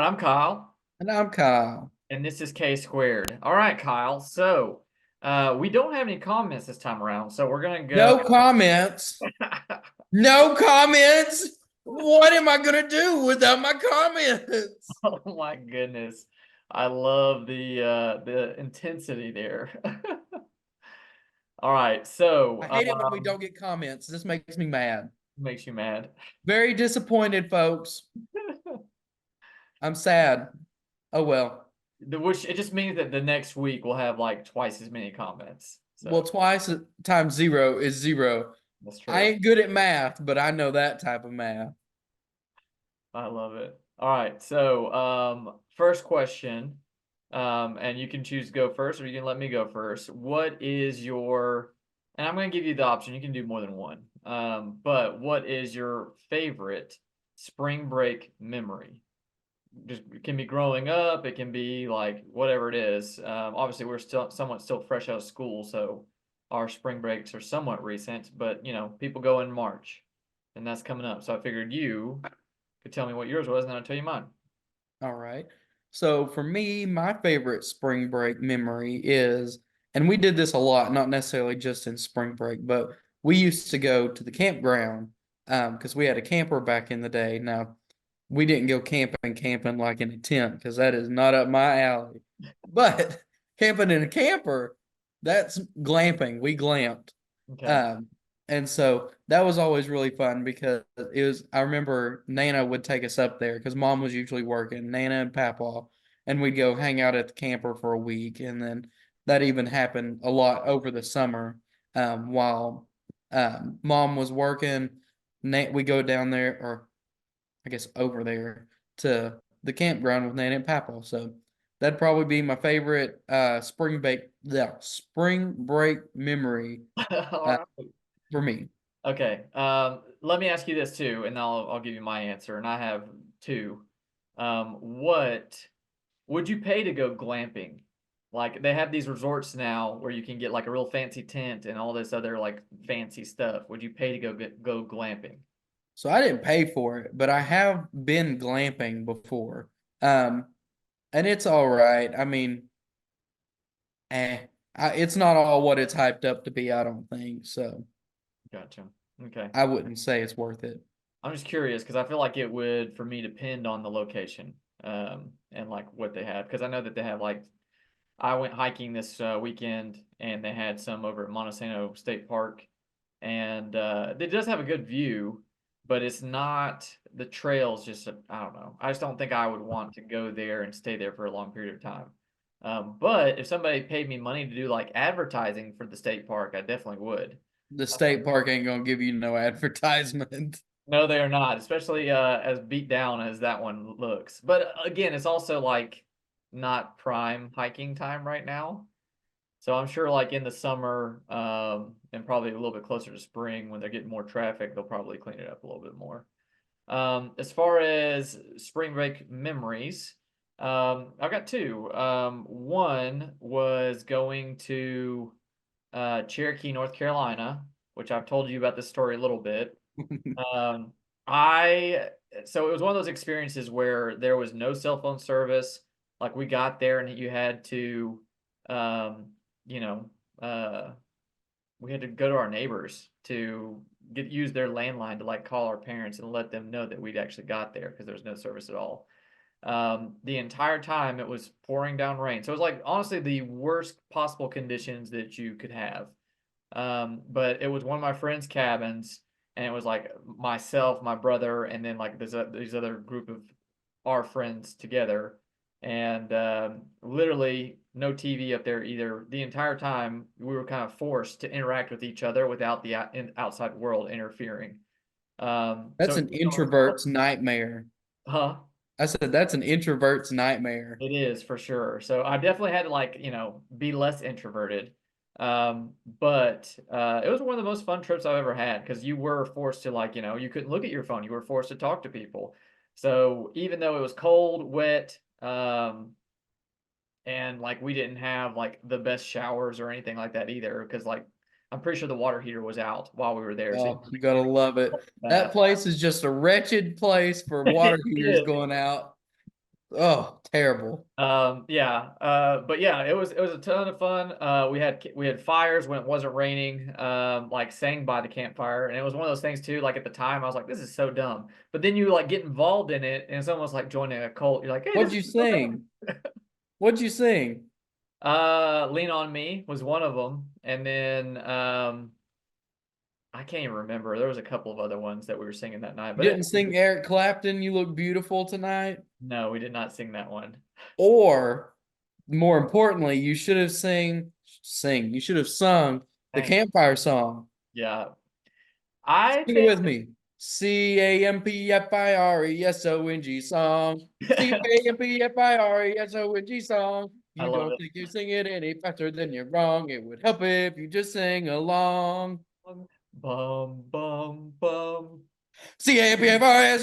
right, I'm Kyle, And I'm Kyle. and this is K squared. All right, Kyle. So, we don't have any comments this time around, so we're gonna go. No comments. No comments. What am I gonna do without my comments? Oh my goodness, I love the intensity there. All right, so I hate it when we don't get comments. This makes me mad. makes you mad. Very disappointed, folks. I'm sad. Oh well. Which it just means that the next week we'll have like twice as many comments. Well, So twice times zero is zero. that's I true. ain't good at math, but I know that type of math. I love it. All right, so first question, and you can choose to go first, or you can let me go first. What is your, and I'm going to give you the option. You can do more than one. But what is your favorite spring break memory? Just it can be growing up. It can be like whatever it is. Obviously, we're still somewhat still fresh out of school, so our spring breaks are somewhat recent. But people go in March, and that's coming up. So I figured you could tell me what yours was, and then I'll tell you mine. All right. So for me, my favorite spring break memory is, and we did this a lot, not necessarily just in spring break, but we used to go to the campground because we had a camper back in the day. Now, we didn't go camping like in a tent because that is not up my alley. But camping in a camper, that's glamping. We glamped. Okay. Um, and so that was always really fun because I remember Nana would take us up there because mom was usually working, Nana and Papa, and we'd go hang out at the camper for a week. And then that even happened a lot over the summer while mom was working. We go down there, or I guess over there to the campground with Nana and Papa. So that'd probably be my favorite spring break memory All uh, right. for me. Okay. Let me ask you this too, and I'll give you my answer. And I have two. What would you pay to go glamping? Like they have these resorts now where you can get like a real fancy tent and all this other like fancy stuff. Would you pay to go glamping? So I didn't pay for it, but I have been glamping before. Um, and it's all right. I mean, it's not all what it's hyped up to be, I don't think. So Gotcha. Okay. I wouldn't say it's worth it. I'm just curious because I feel like it would for me depend on the location, and like what they have because I know that they have like I went hiking this weekend and they had some over at Montesano State Park, and it does have a good view, but it's not the trails. Just I don't know. I just don't think I would want to go there and stay there for a long period of time. But if somebody paid me money to do like advertising for the state park, I definitely would. The state park ain't gonna give you no advertisement. No, they are not, especially as beat down as that one looks. But again, it's also like not prime hiking time right now. So I'm sure like in the summer, and probably a little bit closer to spring when they're getting more traffic, they'll probably clean it up a little bit more. As far as spring break memories, I've got two. One was going to Cherokee, North Carolina, which I've told you about this story a little bit. Um, I so it was one of those experiences where there was no cell phone service. Like we got there and you had to, um, you know, uh, we had to go to our neighbors to use their landline to like call our parents and let them know that we'd actually got there because there was no service at all. The entire time it was pouring down rain, so it was like honestly the worst possible conditions that you could have. But it was one of my friends' cabins, and it was like myself, my brother, and then like these other group of our friends together, and literally no TV up there either. The entire time we were kind of forced to interact with each other without the outside world interfering. That's an introvert's nightmare. huh? I said that's an introvert's nightmare. It is for sure. So I definitely had to like, be less introverted. But it was one of the most fun trips I've ever had because you were forced to like, you couldn't look at your phone. You were forced to talk to people. So even though it was cold, wet, and like we didn't have like the best showers or anything like that either, because like I'm pretty sure the water heater was out while we were there. So Oh, you gotta love it. That bath. place is just a wretched place for water It heaters is. going out. Oh, terrible. Yeah, but yeah, it was a ton of fun. We had fires when it wasn't raining, like sang by the campfire, and it was one of those things too. Like at the time, I was like, "This is so dumb," but then you like get involved in it, and it's almost like joining a cult. You're like, "Hey, What'd this is you so sing? What'd you sing? dumb." "Lean on Me" was one of them, and then I can't even remember. There was a couple of other ones that we were singing that night, You but didn't sing Eric Clapton, You Look Beautiful Tonight? no, we did not sing that one. Or more importantly, you should have sung the Dang. campfire song. Yeah, I Sing it think. with me. Campfire song. Campfire song. I You love don't it. think you sing it any faster than you're wrong. It would help if you just sing along. Bum bum bum. Campfire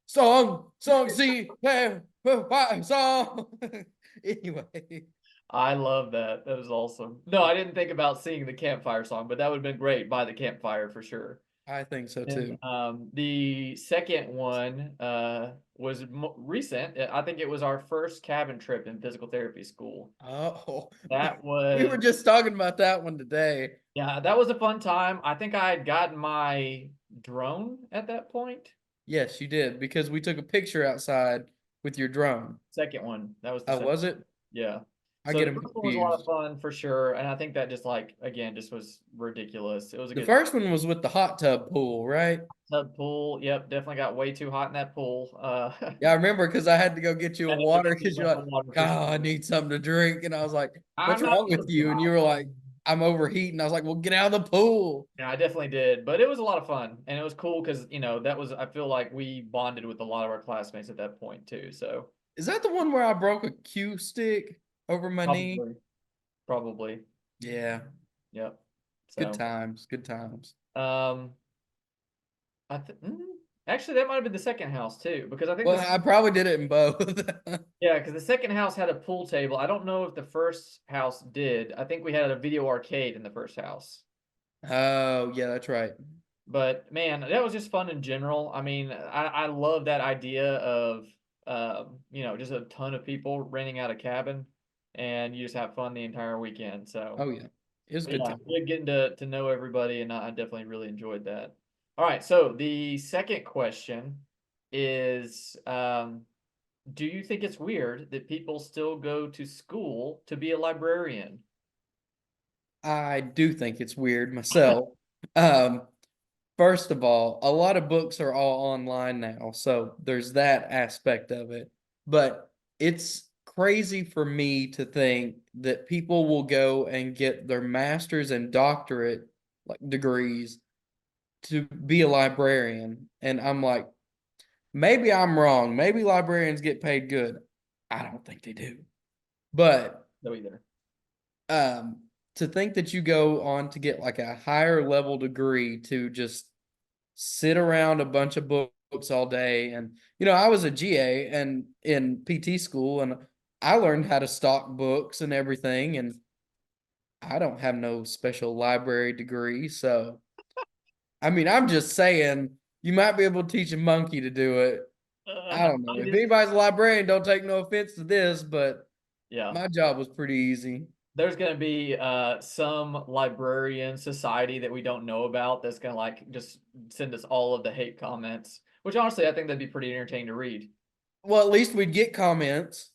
song, campfire song. Anyway, I love that. That is awesome. No, I didn't think about singing the campfire song, but that would have been great by the campfire for sure. I think so And too. the second one was recent. I think it was our first cabin trip in physical therapy school. Oh, That we were was, just talking about that one today. yeah, that was a fun time. I think I had gotten my drone at that point. Yes, you did because we took a picture outside with your drone. Second one. That was the Oh, second. was it? Yeah. I So get the them first one was a lot of confused. fun for sure, and I think that just like again just was ridiculous. It was a The good first one was with the hot tub pool, right? tub pool. Yep, definitely got way too hot in that pool. Yeah, I remember because I had to go get you a And it water definitely because you're went like, to water for God, I sure. need something to drink. And I was like, I'm what's not wrong with supposed to be you? And you hot. were like, I'm overheating. I was like, well, get out of the pool. Yeah, I definitely did, but it was a lot of fun, and it was cool because that was I feel like we bonded with a lot of our classmates at that point too. So Is that the one where I broke a cue stick over my knee? probably, probably, Yeah, yep. good So times, good times. um, I actually that might have been the second house too because I think Well, this. I probably did it in both. Yeah, because the second house had a pool table. I don't know if the first house did. I think we had a video arcade in the first house. Oh, yeah, that's right. But man, that was just fun in general. I mean, I love that idea of just a ton of people renting out a cabin and you just have fun the entire weekend. So Oh, yeah. It was a but good yeah, time. good getting to know everybody and I definitely really enjoyed that. All right, so the second question is do you think it's weird that people still go to school to be a librarian? I do think it's weird myself. Um, First of all, a lot of books are all online now, so there's that aspect of it. But it's crazy for me to think that people will go and get their master's and doctorate like degrees to be a librarian. And I'm like, maybe I'm wrong. Maybe librarians get paid good. I don't think they do. But No either. um to think that you go on to get like a higher level degree to just sit around a bunch of books all day. And, I was a GA and in PT school, and I learned how to stock books and everything. And I don't have no special library degree. So, I mean, I'm just saying you might be able to teach a monkey to do it. I don't know. I If just anybody's a librarian, don't take no offense to this, but yeah. my job was pretty easy. There's gonna be some librarian society that we don't know about that's gonna like just send us all of the hate comments, which honestly I think that'd be pretty entertaining to read. Well, at least we'd get comments.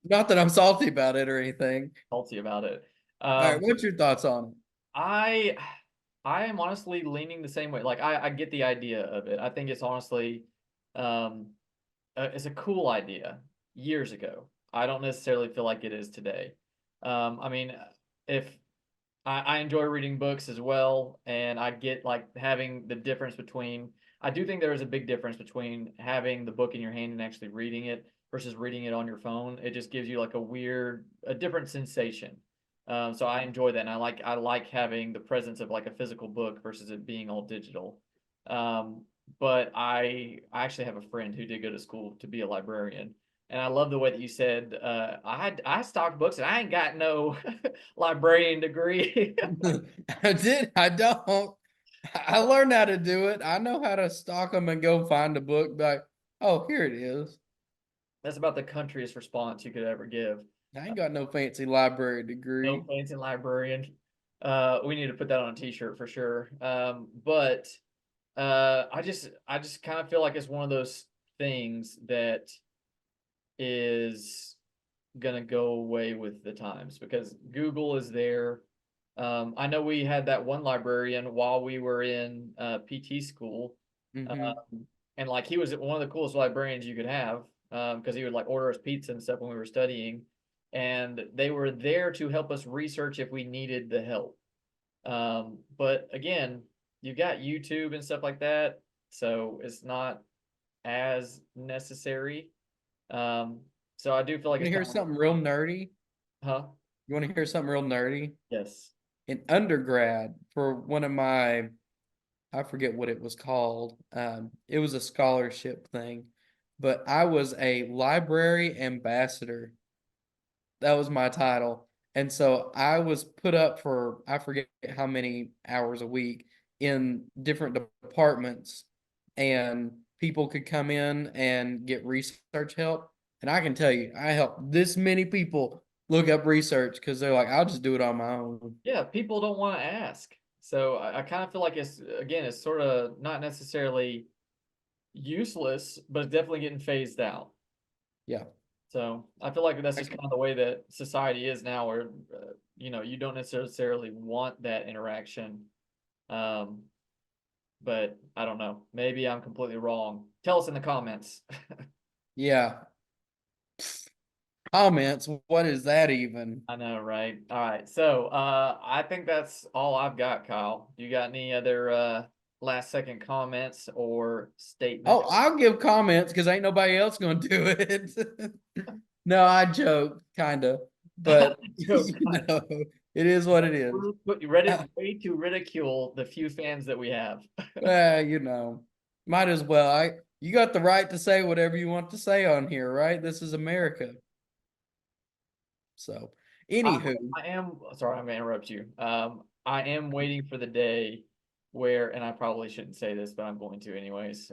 Not that I'm salty about it or anything. Salty about it. All right, Um, what's your thoughts on it? I I am honestly leaning the same way. Like I get the idea of it. I think it's honestly um it's a cool idea years ago. I don't necessarily feel like it is today. I mean, if I enjoy reading books as well, and I get like having the difference between. I do think there is a big difference between having the book in your hand and actually reading it versus reading it on your phone. It just gives you like a different sensation. So I enjoy that, and I like having the presence of like a physical book versus it being all digital. Um, but I actually have a friend who did go to school to be a librarian, and I love the way that you said I stock books and I ain't got no librarian degree. I did. I don't. I learned how to do it. I know how to stalk them and go find a book. Be like, oh, here it is. That's about the countryest response you could ever give. I ain't got no fancy library No degree. fancy librarian. We need to put that on a t-shirt for sure. But I just kind of feel like it's one of those things that is gonna go away with the times because Google is there. I know we had that one librarian while we were in PT school, Hmm. and like he was one of the coolest librarians you could have because he would like order us pizza and stuff when we were studying, and they were there to help us research if we needed the help. But again, you got YouTube and stuff like that, so it's not as necessary. Um, so I do feel like You want it's to hear kind of, something real nerdy? huh? You want to hear something real nerdy? Yes. In undergrad, for one of my, I forget what it was called. It was a scholarship thing, but I was a library ambassador. That was my title. And so I was put up for, I forget how many hours a week in different departments, and people could come in and get research help. And I can tell you, I helped this many people look up research because they're like, I'll just do it on my own. Yeah, people don't want to ask. So I kind of feel like it's again, it's sort of not necessarily useless, but it's definitely getting phased out. Yeah. So I feel like that's I just can, kind of the way that society is now, where you don't necessarily want that interaction. Um, but I don't know. Maybe I'm completely wrong. Tell us in the comments. yeah. Comments. What is that even? I know, right? All right. So, I think that's all I've got, Kyle. You got any other last second comments or Oh, statements? I'll give comments because ain't nobody else gonna do it. No, I joke, kind of, but Joke. it is what it is. Reddit way to ridicule the few fans that we have. Might as well. You got the right to say whatever you want to say on here, right? This is America. So, I, anywho, I am sorry, I'm gonna interrupt you. I am waiting for the day where, and I probably shouldn't say this, but I'm going to anyways.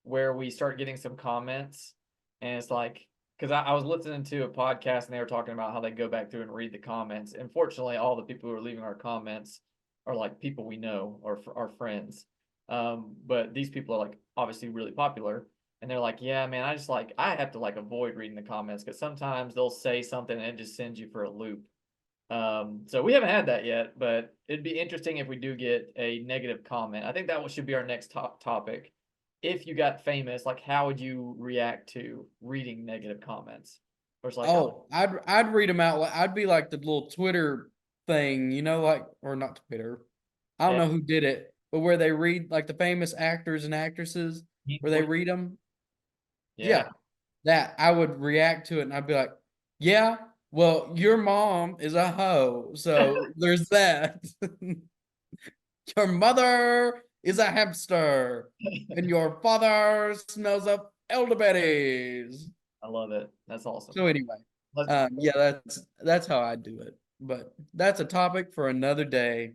Where we start getting some comments, and it's like, because I was listening to a podcast and they were talking about how they go back through and read the comments. And fortunately, all the people who are leaving our comments are like people we know or our friends. But these people are like obviously really popular, and they're like, yeah, man, I just like I have to like avoid reading the comments because sometimes they'll say something and it just sends you for a loop. So we haven't had that yet, but it'd be interesting if we do get a negative comment. I think that should be our next topic. If you got famous, like how would you react to reading negative comments? Or it's like, oh, oh, I'd read them out. I'd be like the little Twitter thing, like, or not Twitter. I don't yeah, know who did it, but where they read like the famous actors and actresses, mean where they tweet. read them. Yeah, Yeah, that I would react to it, and I'd be like, "Yeah, well, your mom is a hoe, so there's that. Your mother is a hamster, and your father smells of elderberries." I love it. That's awesome. So anyway, Let's, yeah, that's how I do it. But that's a topic for another day.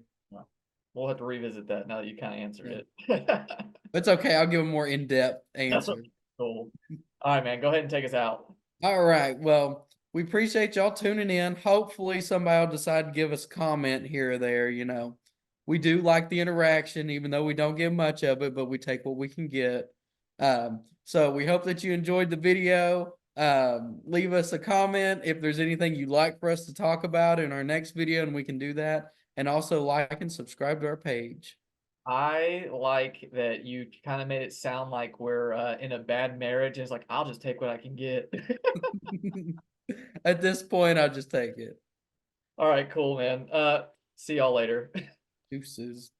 we'll have to revisit that now that you kind of answered Yeah, it. it's okay. I'll give a more in-depth answer. Cool. All right, man. Go ahead and take us out. All right. Well, we appreciate y'all tuning in. Hopefully, somebody will decide to give us a comment here or there. We do like the interaction, even though we don't get much of it, but we take what we can get. So we hope that you enjoyed the video. Leave us a comment if there's anything you'd like for us to talk about in our next video, and we can do that. And also like and subscribe to our page. I like that you kind of made it sound like we're in a bad marriage. And it's like, I'll just take what I can get. At this point, I'll just take it. All right, cool, man. See y'all later. Deuces.